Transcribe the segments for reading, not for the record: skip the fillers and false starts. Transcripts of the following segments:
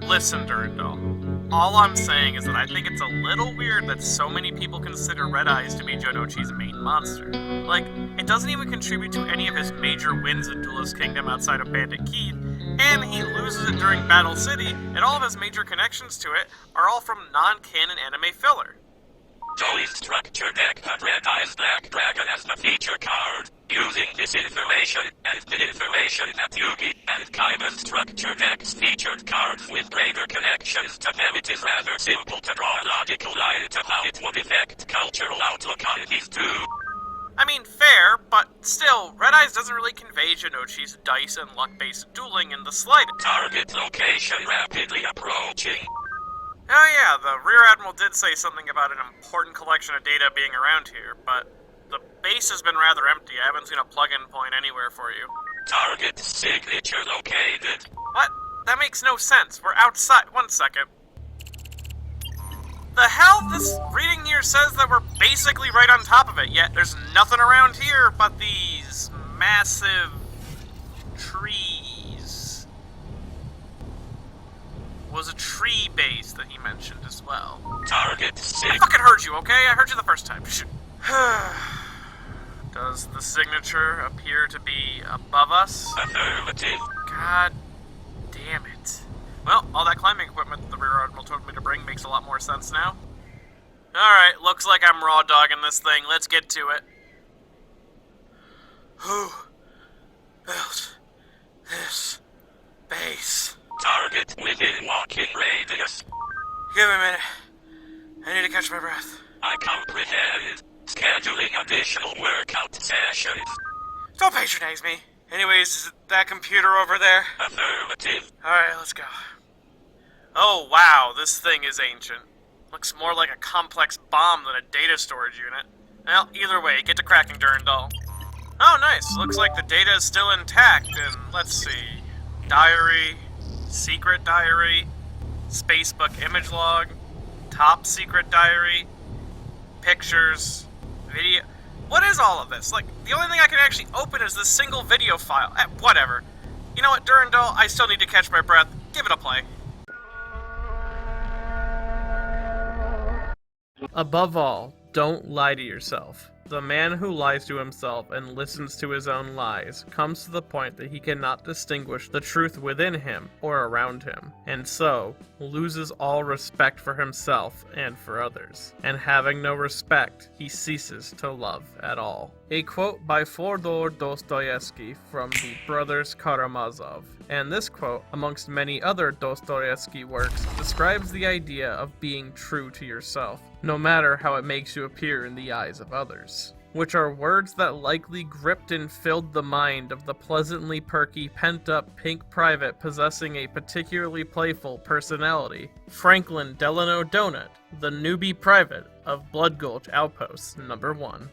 Listen, Durandal. All I'm saying is that I think it's a little weird that so many people consider Red Eyes to be Jonochi's main monster. Like, it doesn't even contribute to any of his major wins in Duelist Kingdom outside of Bandit Keith, and he loses it during Battle City, and all of his major connections to it are all from non-canon anime filler. Joey's structure deck had Red Eyes Black Dragon as the feature card. Using this information and the information that Yugi and Kaiman's structure decks featured cards with greater connections to them, it is rather simple to draw a logical line to how it would affect cultural outlook on these two. I mean, fair, but still, Red Eyes doesn't really convey Jonochi's dice and luck-based dueling in the slightest. Target location rapidly approaching. Oh yeah, the Rear Admiral did say something about an important collection of data being around here, but the base has been rather empty. I haven't seen a plug-in point anywhere for you. Target signature located. What? That makes no sense. We're outside. 1 second. The hell? This reading here says that we're basically right on top of it, yet there's nothing around here but these massive trees. Was a tree base that he mentioned as well. Target I fucking heard you, okay? I heard you the first time. Does the signature appear to be above us? Affirmative. God damn it. Well, all that climbing equipment that the Rear Admiral told me to bring makes a lot more sense now. Alright, looks like I'm raw dogging this thing. Let's get to it. Who built this base? Target within walking radius. Give me a minute. I need to catch my breath. I comprehend. Scheduling additional workout sessions. Don't patronize me. Anyways, is it that computer over there? Affirmative. Alright, let's go. Oh wow, this thing is ancient. Looks more like a complex bomb than a data storage unit. Well, either way, get to cracking, Durandal. Oh nice, looks like the data is still intact, and let's see. Diary, secret diary, Spacebook image log, top secret diary, pictures, video. What is all of this? Like, the only thing I can actually open is this single video file. Whatever. You know what, Durandal? I still need to catch my breath. Give it a play. Above all, don't lie to yourself. The man who lies to himself and listens to his own lies comes to the point that he cannot distinguish the truth within him or around him, and so loses all respect for himself and for others. And having no respect, he ceases to love at all. A quote by Fyodor Dostoevsky from the brothers Karamazov. And this quote, amongst many other Dostoevsky works, describes the idea of being true to yourself, no matter how it makes you appear in the eyes of others. Which are words that likely gripped and filled the mind of the pleasantly perky, pent-up pink private possessing a particularly playful personality, Franklin Delano Donut, the newbie private of Blood Gulch Outpost No. 1.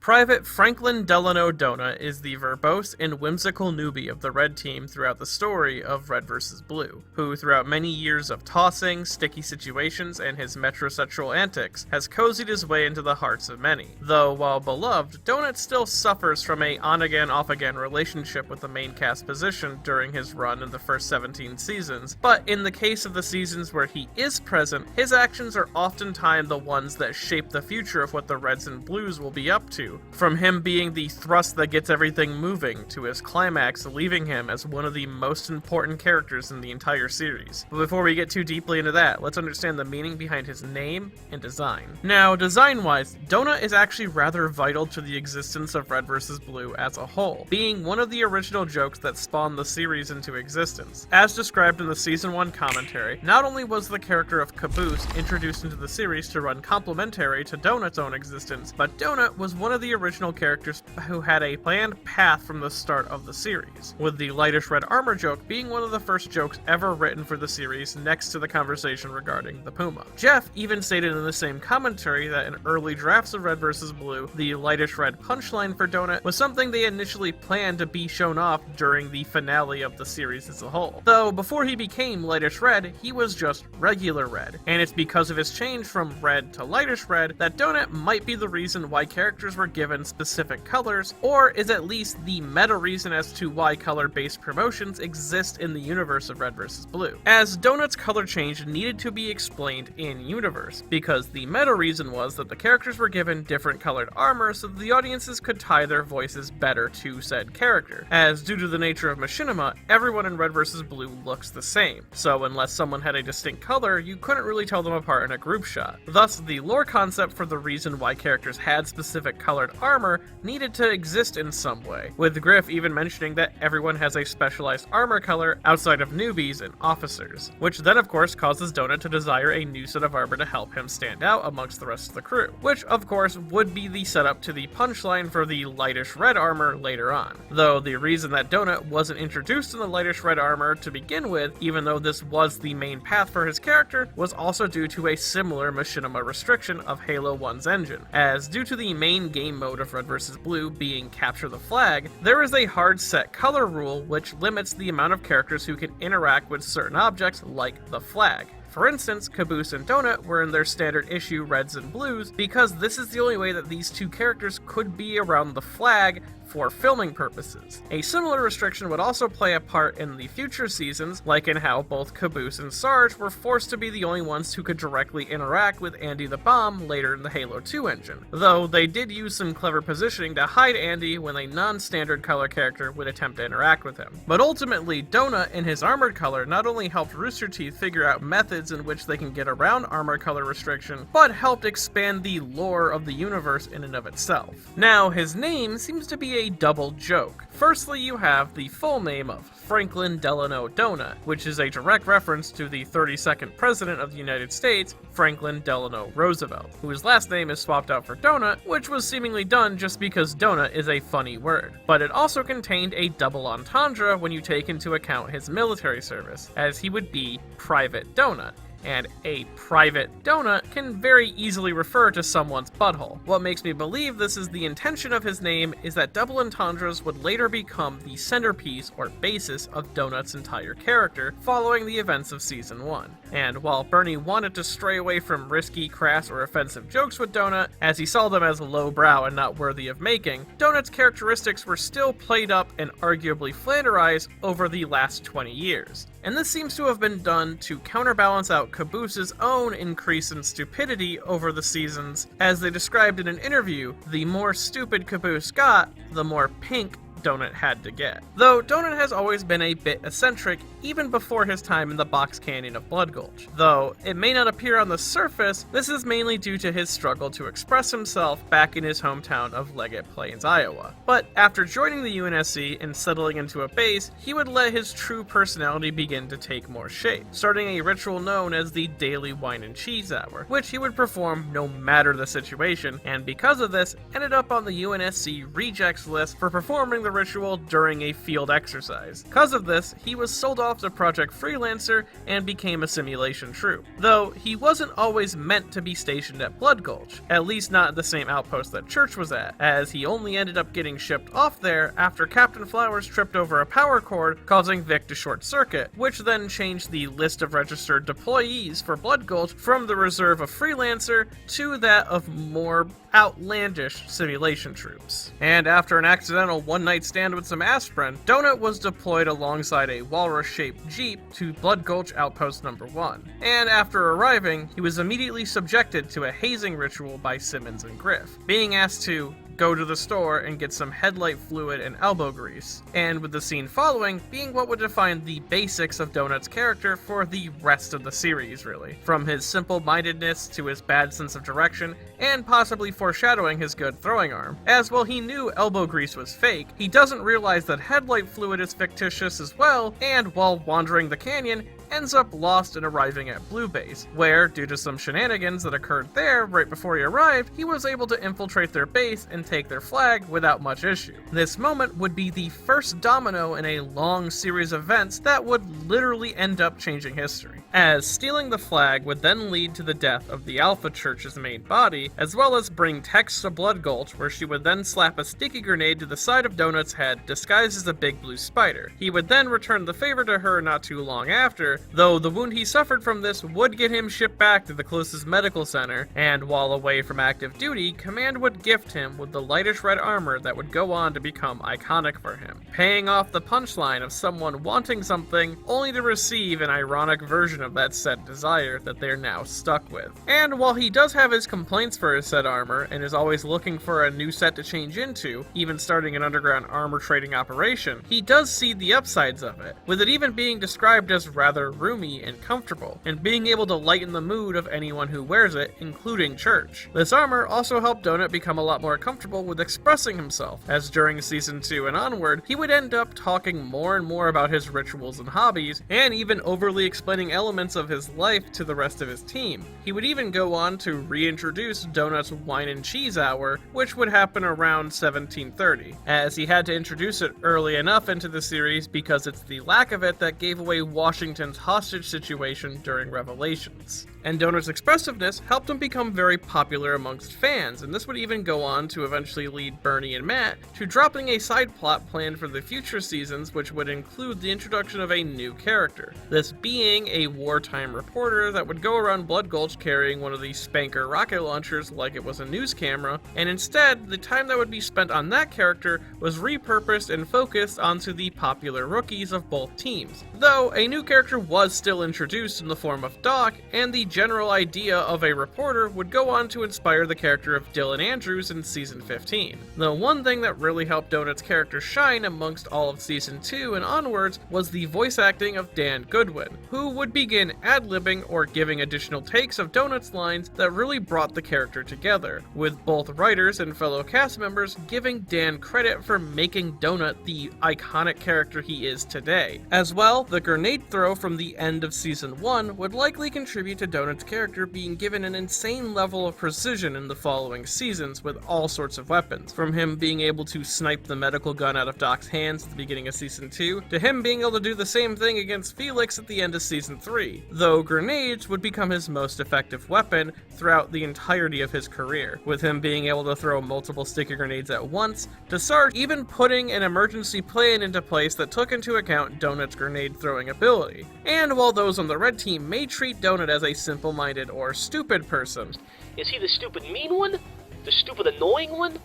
Private Franklin Delano Donut is the verbose and whimsical newbie of the Red Team throughout the story of Red vs. Blue, who throughout many years of tossing, sticky situations, and his metrosexual antics, has cozied his way into the hearts of many. Though, while beloved, Donut still suffers from a on-again, off-again relationship with the main cast position during his run in the first 17 seasons, but in the case of the seasons where he is present, his actions are oftentimes the ones that shape the future of what the Reds and Blues will be up to. From him being the thrust that gets everything moving, to his climax leaving him as one of the most important characters in the entire series. But before we get too deeply into that, let's understand the meaning behind his name and design. Now, design-wise, Donut is actually rather vital to the existence of Red vs. Blue as a whole, being one of the original jokes that spawned the series into existence. As described in the Season 1 commentary, not only was the character of Caboose introduced into the series to run complementary to Donut's own existence, but Donut was one of the original characters who had a planned path from the start of the series, with the lightish red armor joke being one of the first jokes ever written for the series next to the conversation regarding the Puma. Jeff even stated in the same commentary that in early drafts of Red vs. Blue, the lightish red punchline for Donut was something they initially planned to be shown off during the finale of the series as a whole. Though before he became lightish red, he was just regular red, and it's because of his change from red to lightish red that Donut might be the reason why characters were given specific colors, or is at least the meta reason as to why color-based promotions exist in the universe of Red vs. Blue, as Donut's color change needed to be explained in-universe, because the meta reason was that the characters were given different colored armor so that the audiences could tie their voices better to said character, as due to the nature of machinima, everyone in Red vs. Blue looks the same, so unless someone had a distinct color, you couldn't really tell them apart in a group shot. Thus, the lore concept for the reason why characters had specific colored armor needed to exist in some way, with Griff even mentioning that everyone has a specialized armor color outside of newbies and officers, which then of course causes Donut to desire a new set of armor to help him stand out amongst the rest of the crew, which of course would be the setup to the punchline for the lightish red armor later on. Though the reason that Donut wasn't introduced in the lightish red armor to begin with, even though this was the main path for his character, was also due to a similar machinima restriction of Halo 1's engine, as due to the main game mode of Red vs. Blue being Capture the Flag, there is a hard set color rule which limits the amount of characters who can interact with certain objects like the flag. For instance, Caboose and Donut were in their standard issue reds and blues because this is the only way that these two characters could be around the flag for filming purposes. A similar restriction would also play a part in the future seasons, like in how both Caboose and Sarge were forced to be the only ones who could directly interact with Andy the Bomb later in the Halo 2 engine, though they did use some clever positioning to hide Andy when a non-standard color character would attempt to interact with him. But ultimately, Donut in his armored color not only helped Rooster Teeth figure out methods in which they can get around armor color restriction, but helped expand the lore of the universe in and of itself. Now, his name seems to be a double joke. Firstly, you have the full name of Franklin Delano Donut, which is a direct reference to the 32nd President of the United States, Franklin Delano Roosevelt, whose last name is swapped out for Donut, which was seemingly done just because donut is a funny word. But it also contained a double entendre when you take into account his military service, as he would be Private Donut, and a private donut can very easily refer to someone's butthole. What makes me believe this is the intention of his name is that double entendres would later become the centerpiece or basis of Donut's entire character following the events of Season 1. And while Bernie wanted to stray away from risky, crass, or offensive jokes with Donut, as he saw them as lowbrow and not worthy of making, Donut's characteristics were still played up and arguably Flanderized over the last 20 years. And this seems to have been done to counterbalance out Caboose's own increase in stupidity over the seasons. As they described in an interview, the more stupid Caboose got, the more pink Donut had to get. Though Donut has always been a bit eccentric even before his time in the box canyon of Blood Gulch. Though it may not appear on the surface, this is mainly due to his struggle to express himself back in his hometown of Leggett Plains, Iowa. But after joining the UNSC and settling into a base, he would let his true personality begin to take more shape, starting a ritual known as the Daily Wine and Cheese Hour, which he would perform no matter the situation, and because of this, ended up on the UNSC rejects list for performing the ritual during a field exercise. Because of this, he was sold off to Project Freelancer and became a simulation troop. Though he wasn't always meant to be stationed at Blood Gulch, at least not at the same outpost that Church was at, as he only ended up getting shipped off there after Captain Flowers tripped over a power cord, causing Vic to short circuit, which then changed the list of registered deployees for Blood Gulch from the reserve of Freelancer to that of more outlandish simulation troops. And after an accidental one-night stand with some aspirin, Donut was deployed alongside a walrus-shaped jeep to Blood Gulch Outpost Number 1. And after arriving, he was immediately subjected to a hazing ritual by Simmons and Griff, being asked to go to the store and get some headlight fluid and elbow grease, and with the scene following being what would define the basics of Donut's character for the rest of the series, really. From his simple-mindedness to his bad sense of direction, and possibly foreshadowing his good throwing arm. As while he knew elbow grease was fake, he doesn't realize that headlight fluid is fictitious as well, and while wandering the canyon, ends up lost and arriving at Blue Base, where, due to some shenanigans that occurred there right before he arrived, he was able to infiltrate their base and take their flag without much issue. This moment would be the first domino in a long series of events that would literally end up changing history, as stealing the flag would then lead to the death of the Alpha Church's main body, as well as bring Tex to Blood Gulch, where she would then slap a sticky grenade to the side of Donut's head disguised as a big blue spider. He would then return the favor to her not too long after, together, though the wound he suffered from this would get him shipped back to the closest medical center, and while away from active duty, Command would gift him with the lightish red armor that would go on to become iconic for him, paying off the punchline of someone wanting something only to receive an ironic version of that said desire that they're now stuck with. And while he does have his complaints for his said armor, and is always looking for a new set to change into, even starting an underground armor trading operation, he does see the upsides of it, with it even being described as rather roomy and comfortable, and being able to lighten the mood of anyone who wears it, including Church. This armor also helped Donut become a lot more comfortable with expressing himself, as during Season 2 and onward, he would end up talking more and more about his rituals and hobbies, and even overly explaining elements of his life to the rest of his team. He would even go on to reintroduce Donut's wine and cheese hour, which would happen around 1730, as he had to introduce it early enough into the series because it's the lack of it that gave away Washington's hostage situation during Revelations. And Donut's expressiveness helped him become very popular amongst fans, and this would even go on to eventually lead Bernie and Matt to dropping a side plot planned for the future seasons, which would include the introduction of a new character, this being a wartime reporter that would go around Blood Gulch carrying one of these Spanker rocket launchers like it was a news camera, and instead, the time that would be spent on that character was repurposed and focused onto the popular rookies of both teams, though a new character was still introduced in the form of Doc, and the general idea of a reporter would go on to inspire the character of Dylan Andrews in Season 15. The one thing that really helped Donut's character shine amongst all of Season 2 and onwards was the voice acting of Dan Goodwin, who would begin ad-libbing or giving additional takes of Donut's lines that really brought the character together, with both writers and fellow cast members giving Dan credit for making Donut the iconic character he is today. As well, the grenade throw from the end of Season 1 would likely contribute to Donut's character being given an insane level of precision in the following seasons with all sorts of weapons, from him being able to snipe the medical gun out of Doc's hands at the beginning of Season 2, to him being able to do the same thing against Felix at the end of Season 3, though grenades would become his most effective weapon throughout the entirety of his career, with him being able to throw multiple sticky grenades at once, to Sarge even putting an emergency plan into place that took into account Donut's grenade throwing ability. And while those on the red team may treat Donut as a simple-minded or stupid person, is he the stupid mean one, the stupid annoying one,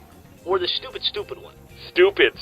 or the stupid one? Stupid.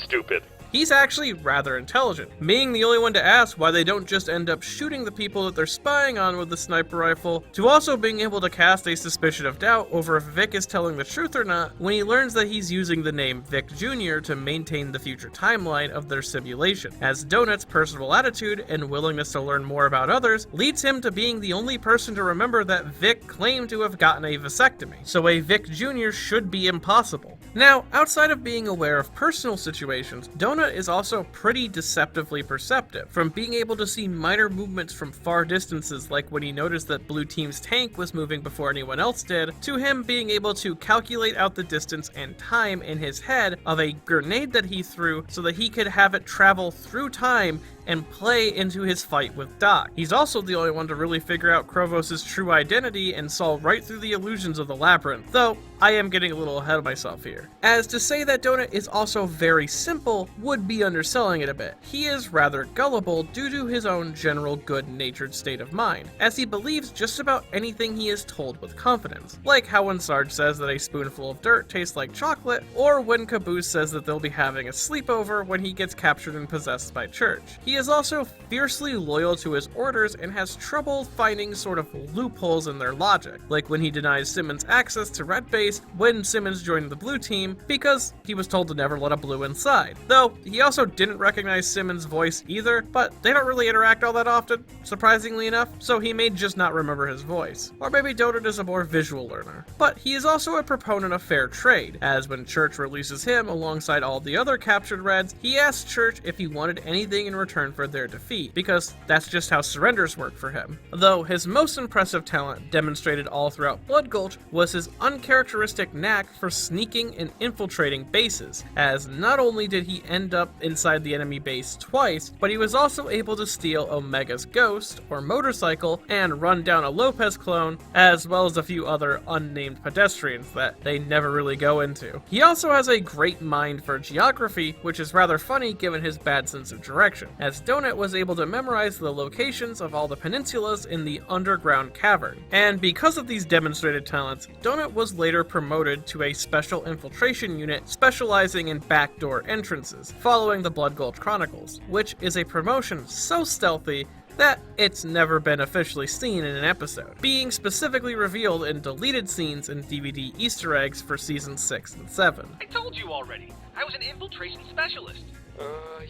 he's actually rather intelligent, being the only one to ask why they don't just end up shooting the people that they're spying on with the sniper rifle, to also being able to cast a suspicion of doubt over if Vic is telling the truth or not when he learns that he's using the name Vic Jr. to maintain the future timeline of their simulation, as Donut's personable attitude and willingness to learn more about others leads him to being the only person to remember that Vic claimed to have gotten a vasectomy, so a Vic Jr. should be impossible. Now, outside of being aware of personal situations, Donut is also pretty deceptively perceptive, from being able to see minor movements from far distances like when he noticed that Blue Team's tank was moving before anyone else did, to him being able to calculate out the distance and time in his head of a grenade that he threw so that he could have it travel through time and play into his fight with Doc. He's also the only one to really figure out Krovos' true identity and saw right through the illusions of the labyrinth, though I am getting a little ahead of myself here. As to say that Donut is also very simple would be underselling it a bit. He is rather gullible due to his own general good-natured state of mind, as he believes just about anything he is told with confidence, like how when Sarge says that a spoonful of dirt tastes like chocolate, or when Caboose says that they'll be having a sleepover when he gets captured and possessed by Church. He is also fiercely loyal to his orders and has trouble finding sort of loopholes in their logic, like when he denies Simmons access to Red Base when Simmons joined the Blue Team because he was told to never let a Blue inside. Though, he also didn't recognize Simmons' voice either, but they don't really interact all that often, surprisingly enough, so he may just not remember his voice. Or maybe Donut is a more visual learner. But he is also a proponent of fair trade, as when Church releases him alongside all the other captured Reds, he asks Church if he wanted anything in return for their defeat, because that's just how surrenders work for him. Though his most impressive talent, demonstrated all throughout Blood Gulch, was his uncharacteristic knack for sneaking and infiltrating bases, as not only did he end up inside the enemy base twice, but he was also able to steal Omega's ghost, or motorcycle, and run down a Lopez clone, as well as a few other unnamed pedestrians that they never really go into. He also has a great mind for geography, which is rather funny given his bad sense of direction, as as Donut was able to memorize the locations of all the peninsulas in the underground cavern. And because of these demonstrated talents, Donut was later promoted to a special infiltration unit specializing in backdoor entrances, following the Blood Gulch Chronicles, which is a promotion so stealthy that it's never been officially seen in an episode, being specifically revealed in deleted scenes and DVD Easter eggs for seasons 6 and 7. I told you already. I was an infiltration specialist.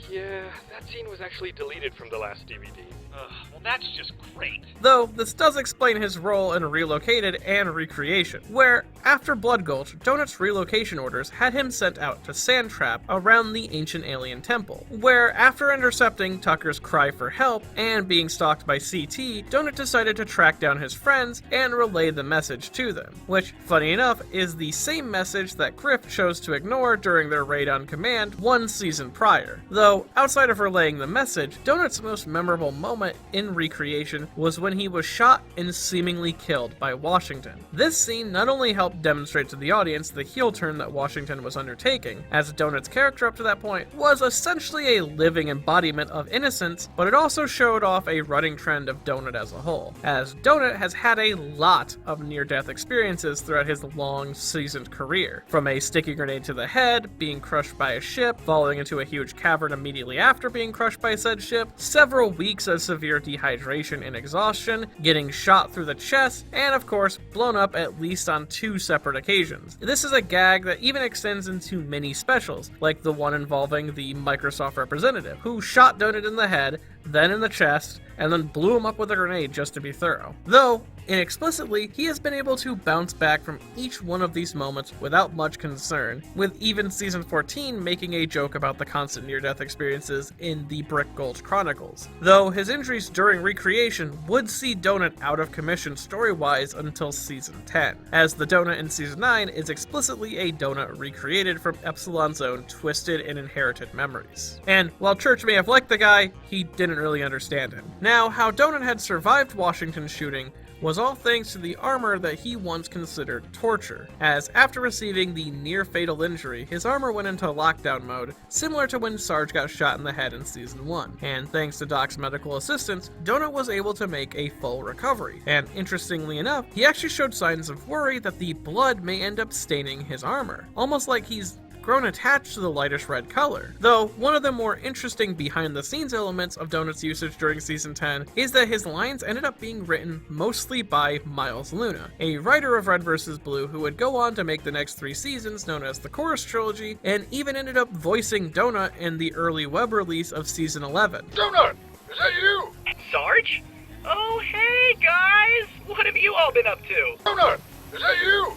Yeah, that scene was actually deleted from the last DVD. Well, that's just great. Though, this does explain his role in Relocated and Recreation, where, after Blood Gulch, Donut's relocation orders had him sent out to Sandtrap around the ancient alien temple, where, after intercepting Tucker's cry for help and being stalked by CT, Donut decided to track down his friends and relay the message to them, which, funny enough, is the same message that Griff chose to ignore during their raid on Command one season prior. Though, outside of relaying the message, Donut's most memorable moment in Recreation was when he was shot and seemingly killed by Washington. This scene not only helped demonstrate to the audience the heel turn that Washington was undertaking, as Donut's character up to that point was essentially a living embodiment of innocence, but it also showed off a running trend of Donut as a whole, as Donut has had a lot of near-death experiences throughout his long, seasoned career, from a sticky grenade to the head, being crushed by a ship, falling into a huge cavern immediately after being crushed by said ship, several weeks of severe dehydration and exhaustion, getting shot through the chest, and of course, blown up at least on 2 separate occasions. This is a gag that even extends into mini specials, like the one involving the Microsoft representative, who shot Donut in the head, then in the chest, and then blew him up with a grenade just to be thorough. Though, inexplicitly, he has been able to bounce back from each one of these moments without much concern, with even Season 14 making a joke about the constant near-death experiences in the Brick Gulch Chronicles. Though his injuries during Recreation would see Donut out of commission story-wise until Season 10, as the Donut in Season 9 is explicitly a Donut recreated from Epsilon's own twisted and inherited memories. And while Church may have liked the guy, he didn't really understand him. Now, how Donut had survived Washington's shooting was all thanks to the armor that he once considered torture, as after receiving the near-fatal injury, his armor went into lockdown mode, similar to when Sarge got shot in the head in Season 1, and thanks to Doc's medical assistance, Donut was able to make a full recovery, and interestingly enough, he actually showed signs of worry that the blood may end up staining his armor, almost like he's grown attached to the lightish red color. Though, one of the more interesting behind-the-scenes elements of Donut's usage during Season 10 is that his lines ended up being written mostly by Miles Luna, a writer of Red vs. Blue who would go on to make the next 3 seasons known as the Chorus Trilogy, and even ended up voicing Donut in the early web release of Season 11. Donut! Is that you? Sarge? Oh, hey, guys! What have you all been up to? Donut! Is that you?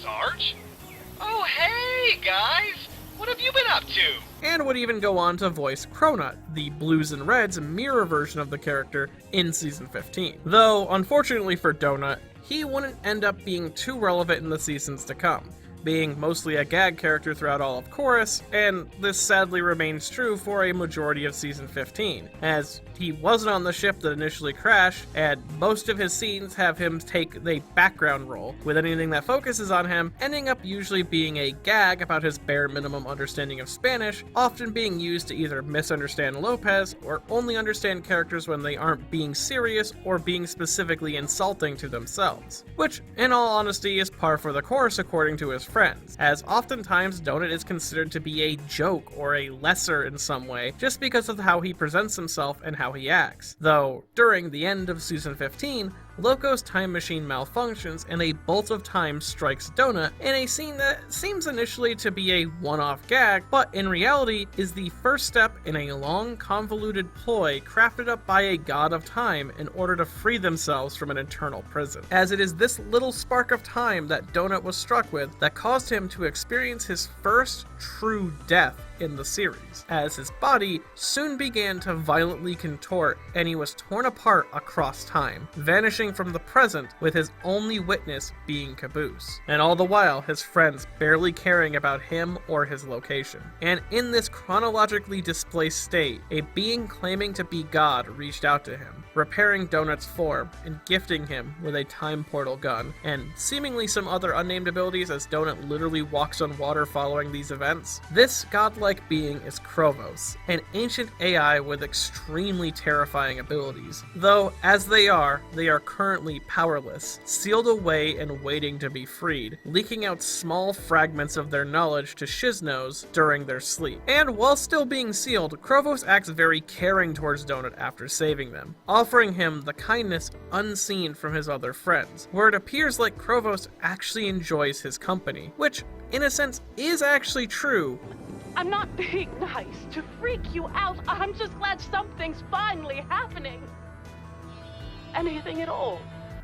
Sarge? Oh, hey, guys! What have you been up to? And would even go on to voice Cronut, the Blues and Reds mirror version of the character in Season 15. Though, unfortunately for Donut, he wouldn't end up being too relevant in the seasons to come, being mostly a gag character throughout all of Chorus, and this sadly remains true for a majority of Season 15, as he wasn't on the ship that initially crashed, and most of his scenes have him take the background role, with anything that focuses on him ending up usually being a gag about his bare minimum understanding of Spanish, often being used to either misunderstand Lopez, or only understand characters when they aren't being serious or being specifically insulting to themselves. Which, in all honesty, is par for the course according to his friends, as oftentimes Donut is considered to be a joke or a lesser in some way, just because of how he presents himself and how he acts. Though, during the end of Season 15, Loco's time machine malfunctions and a bolt of time strikes Donut in a scene that seems initially to be a one-off gag, but in reality is the first step in a long, convoluted ploy crafted up by a god of time in order to free themselves from an eternal prison. As it is this little spark of time that Donut was struck with that caused him to experience his first true death in the series, as his body soon began to violently contort and he was torn apart across time, vanishing from the present with his only witness being Caboose, and all the while his friends barely caring about him or his location. And in this chronologically displaced state, a being claiming to be God reached out to him, repairing Donut's form and gifting him with a time portal gun, and seemingly some other unnamed abilities, as Donut Donut literally walks on water following these events? This godlike being is Krovos, an ancient AI with extremely terrifying abilities. Though, as they are currently powerless, sealed away and waiting to be freed, leaking out small fragments of their knowledge to Shisnos during their sleep. And while still being sealed, Krovos acts very caring towards Donut after saving them, offering him the kindness unseen from his other friends, where it appears like Krovos actually enjoys his company, which, in a sense, is actually true. I'm not being nice to freak you out. I'm just glad something's finally happening. Anything at all.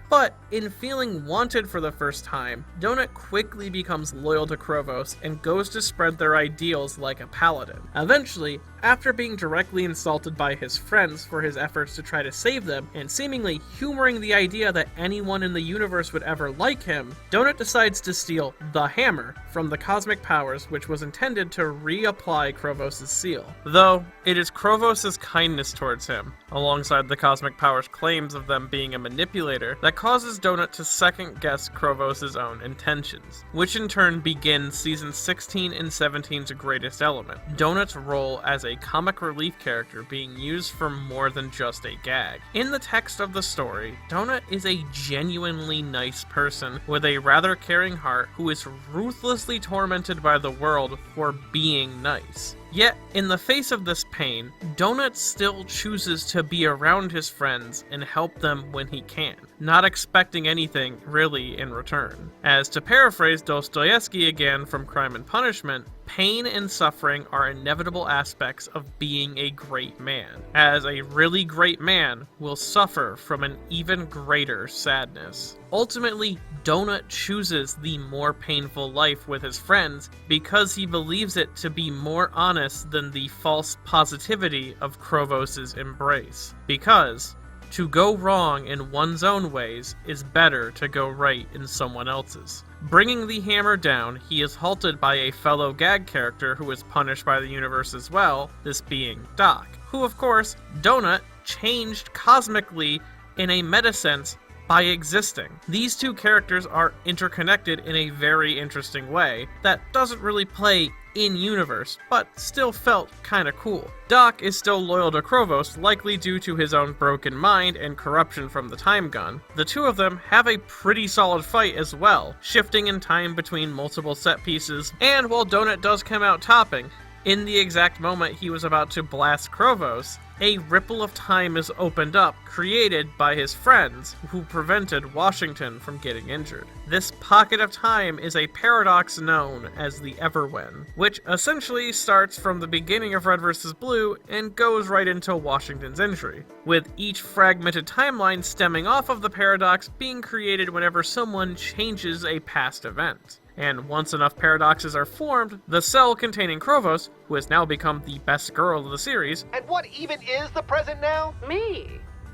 But in feeling wanted for the first time, Donut quickly becomes loyal to Krovos and goes to spread their ideals like a paladin. Eventually, after being directly insulted by his friends for his efforts to try to save them, and seemingly humoring the idea that anyone in the universe would ever like him, Donut decides to steal the hammer from the cosmic powers, which was intended to reapply Krovos' seal. Though, it is Krovos' kindness towards him, alongside the cosmic powers' claims of them being a manipulator, that causes Donut to second-guess Krovos' own intentions, which in turn begins Season 16 and 17's greatest element, Donut's role as a comic relief character being used for more than just a gag. In the text of the story, Donut is a genuinely nice person with a rather caring heart who is ruthlessly tormented by the world for being nice. Yet, in the face of this pain, Donut still chooses to be around his friends and help them when he can, not expecting anything, really, in return. As to paraphrase Dostoevsky again from Crime and Punishment, pain and suffering are inevitable aspects of being a great man, as a really great man will suffer from an even greater sadness. Ultimately, Donut chooses the more painful life with his friends because he believes it to be more honest than the false positivity of Krovos' embrace. Because to go wrong in one's own ways is better to go right in someone else's. Bringing the hammer down, he is halted by a fellow gag character who is punished by the universe as well, this being Doc, who of course, Donut changed cosmically in a meta sense by existing. These two characters are interconnected in a very interesting way that doesn't really play in-universe, but still felt kinda cool. Doc is still loyal to Krovos, likely due to his own broken mind and corruption from the time gun. The two of them have a pretty solid fight as well, shifting in time between multiple set pieces, and while Donut does come out topping, in the exact moment he was about to blast Krovos, a ripple of time is opened up, created by his friends, who prevented Washington from getting injured. This pocket of time is a paradox known as the Everwhen, which essentially starts from the beginning of Red vs. Blue and goes right into Washington's injury, with each fragmented timeline stemming off of the paradox being created whenever someone changes a past event. And once enough paradoxes are formed, the cell containing Krovos, who has now become the best girl of the series, And what even is the present now? Me?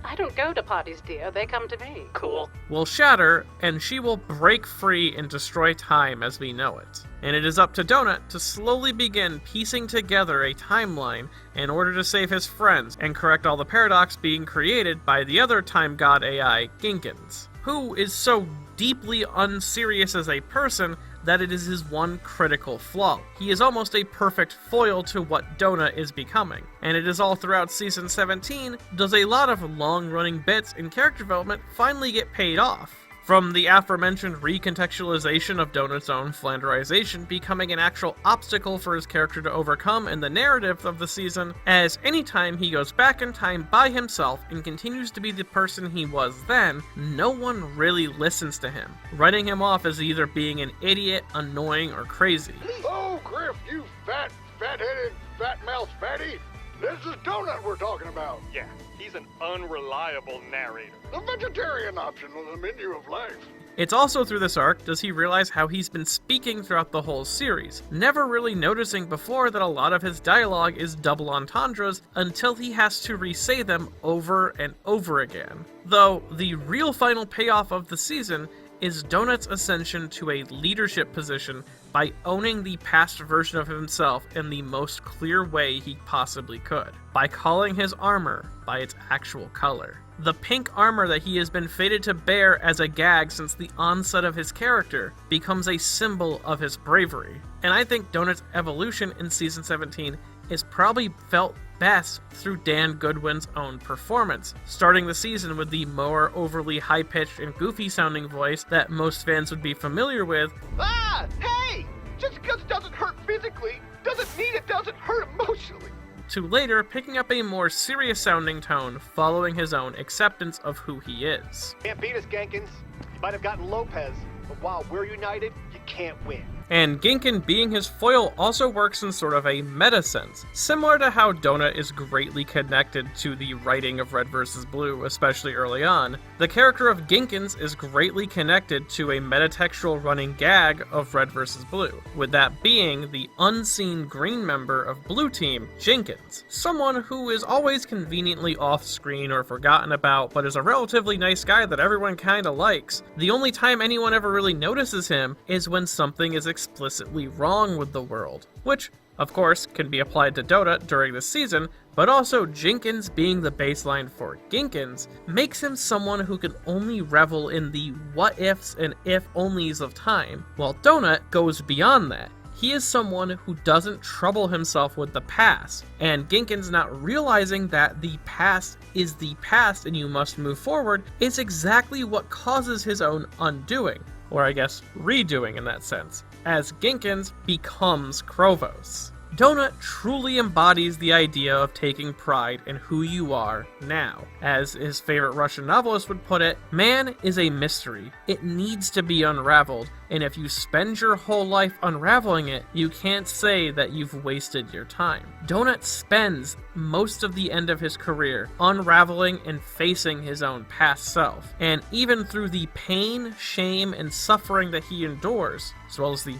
I don't go to parties, dear. They come to me. Cool. will shatter, and she will break free and destroy time as we know it. And it is up to Donut to slowly begin piecing together a timeline in order to save his friends and correct all the paradox being created by the other time god AI, Ginkins, who is so deeply unserious as a person that it is his one critical flaw. He is almost a perfect foil to what Donut is becoming, and it is all throughout Season 17 does a lot of long-running bits and character development finally get paid off. From the aforementioned recontextualization of Donut's own Flanderization becoming an actual obstacle for his character to overcome in the narrative of the season, as anytime he goes back in time by himself and continues to be the person he was then, no one really listens to him, writing him off as either being an idiot, annoying, or crazy. Oh, Griff, you fat-headed, fat-mouthed fatty! This is Donut we're talking about. Yeah, he's an unreliable narrator. The vegetarian option on the menu of life. It's also through this arc does he realize how he's been speaking throughout the whole series, never really noticing before that a lot of his dialogue is double entendres until he has to re-say them over and over again. Though the real final payoff of the season is Donut's ascension to a leadership position by owning the past version of himself in the most clear way he possibly could, by calling his armor by its actual color. The pink armor that he has been fated to bear as a gag since the onset of his character becomes a symbol of his bravery. And I think Donut's evolution in Season 17 is probably felt best through Dan Goodwin's own performance, starting the season with the more overly high-pitched and goofy-sounding voice that most fans would be familiar with. Ah! Hey! Just because it doesn't hurt physically doesn't mean it doesn't hurt emotionally. To later picking up a more serious-sounding tone following his own acceptance of who he is. Can't beat us, Genkins. You might have gotten Lopez, but while we're united, you can't win. And Ginkin being his foil also works in sort of a meta sense, similar to how Donut is greatly connected to the writing of Red vs. Blue, especially early on. The character of Ginkins is greatly connected to a metatextual running gag of Red vs. Blue, with that being the unseen green member of Blue Team, Jenkins, someone who is always conveniently off-screen or forgotten about, but is a relatively nice guy that everyone kinda likes. The only time anyone ever really notices him is when something is explicitly wrong with the world, which, of course, can be applied to Donut during the season, but also Jenkins being the baseline for Ginkins makes him someone who can only revel in the what-ifs and if-onlys of time, while Donut goes beyond that. He is someone who doesn't trouble himself with the past, and Ginkins not realizing that the past is the past and you must move forward is exactly what causes his own undoing, or I guess redoing in that sense, as Ginkins becomes Krovos. Donut truly embodies the idea of taking pride in who you are now. As his favorite Russian novelist would put it, man is a mystery. It needs to be unraveled, and if you spend your whole life unraveling it, you can't say that you've wasted your time. Donut spends most of the end of his career unraveling and facing his own past self, and even through the pain, shame, and suffering that he endures, as well as the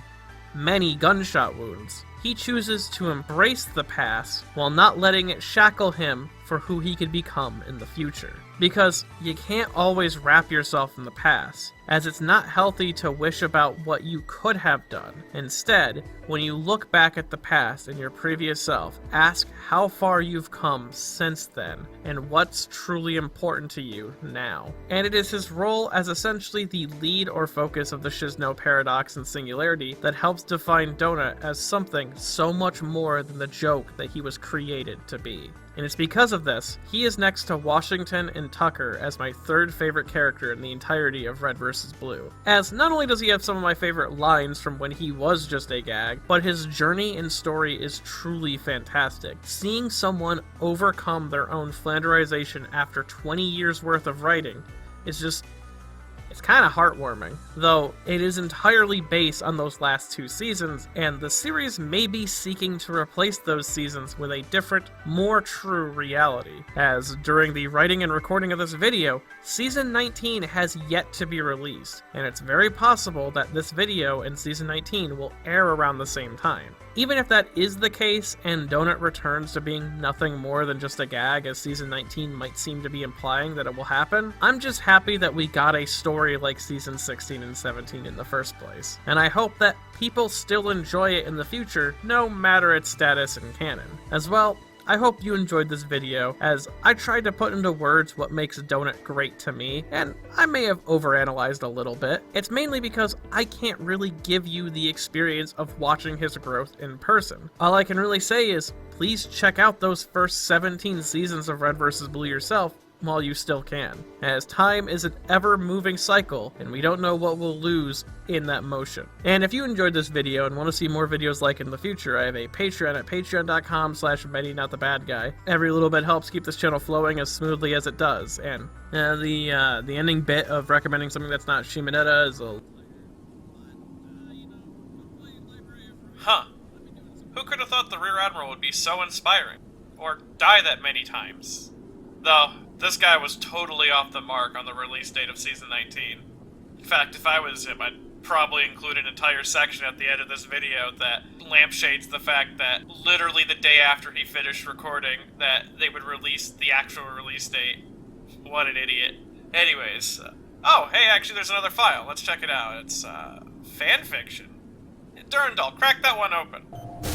many gunshot wounds, he chooses to embrace the past while not letting it shackle him for who he could become in the future. Because you can't always wrap yourself in the past, as it's not healthy to wish about what you could have done. Instead, when you look back at the past and your previous self, ask how far you've come since then, and what's truly important to you now. And it is his role as essentially the lead or focus of the Shisno Paradox and Singularity that helps define Donut as something so much more than the joke that he was created to be. And it's because of this, he is next to Washington and Tucker as my third favorite character in the entirety of Red vs. Blue. As not only does he have some of my favorite lines from when he was just a gag, but his journey and story is truly fantastic. Seeing someone overcome their own Flanderization after 20 years worth of writing is just... it's kind of heartwarming, though it is entirely based on those last two seasons, and the series may be seeking to replace those seasons with a different, more true reality, as during the writing and recording of this video, Season 19 has yet to be released, and it's very possible that this video and Season 19 will air around the same time. Even if that is the case, and Donut returns to being nothing more than just a gag, as Season 19 might seem to be implying that it will happen, I'm just happy that we got a story like Season 16 and 17 in the first place. And I hope that people still enjoy it in the future, no matter its status in canon. As well, I hope you enjoyed this video, as I tried to put into words what makes Donut great to me, and I may have overanalyzed a little bit. It's mainly because I can't really give you the experience of watching his growth in person. All I can really say is, please check out those first 17 seasons of Red vs. Blue yourself, while you still can, as time is an ever-moving cycle, and we don't know what we'll lose in that motion. And if you enjoyed this video and want to see more videos like it in the future, I have a Patreon at patreon.com/MennyNotTheBadGuy. Every little bit helps keep this channel flowing as smoothly as it does, and the ending bit of recommending something that's not Shimonetta is a... Huh. Who could have thought the Rear Admiral would be so inspiring? Or die that many times? Though, this guy was totally off the mark on the release date of Season 19. In fact, if I was him, I'd probably include an entire section at the end of this video that lampshades the fact that literally the day after he finished recording that they would release the actual release date. What an idiot. Anyways, Oh, hey, actually, there's another file. Let's check it out. It's, fan fiction. Durandal, crack that one open.